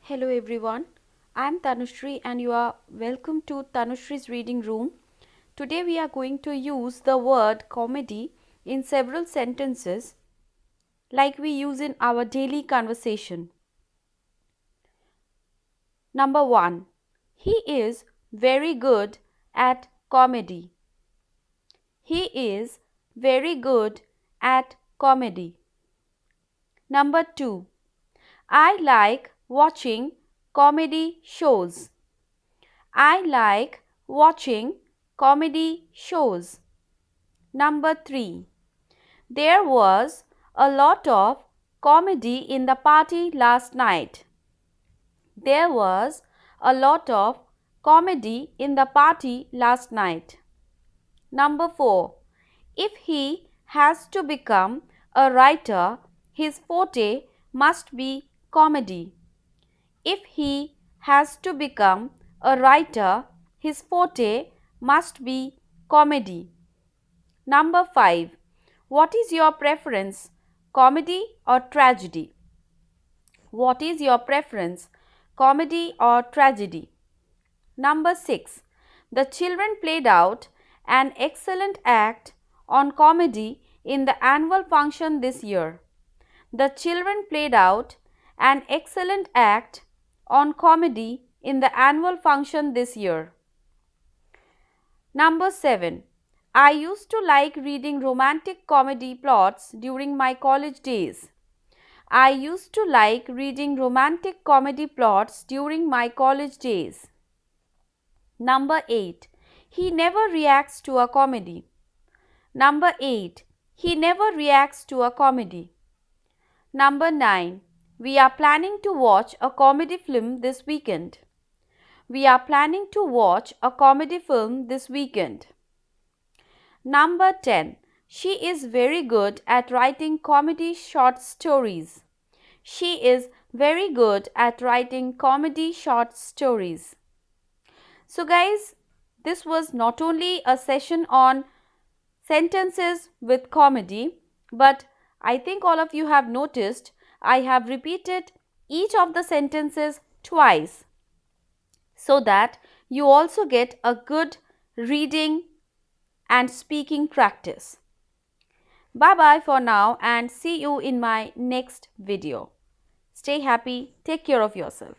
Hello everyone, I am Tanusree and you are welcome to Tanusree's reading room. Today we are going to use the word comedy in several sentences like we use in our daily conversation. Number 1. He is very good at comedy. He is very good at comedy. Number 2. I like watching comedy shows. I like watching comedy shows. Number 3. There was a lot of comedy in the party last night. There was a lot of comedy in the party last night. Number 4. If he has to become a writer, his forte must be comedy. If he has to become a writer, his forte must be comedy. Number 5. What is your preference, comedy or tragedy? What is your preference, comedy or tragedy? Number 6. The children played out an excellent act on comedy in the annual function this year. The children played out an excellent act on comedy in the annual function this year. Number 7. I used to like reading romantic comedy plots during my college days. I used to like reading romantic comedy plots during my college days. Number 8. He never reacts to a comedy. Number 8. He never reacts to a comedy. Number 9. We are planning to watch a comedy film this weekend. We are planning to watch a comedy film this weekend. Number 10. She is very good at writing comedy short stories. She is very good at writing comedy short stories. So guys, this was not only a session on sentences with comedy, but I think all of you have noticed I have repeated each of the sentences twice so that you also get a good reading and speaking practice. Bye bye for now and see you in my next video. Stay happy, take care of yourself.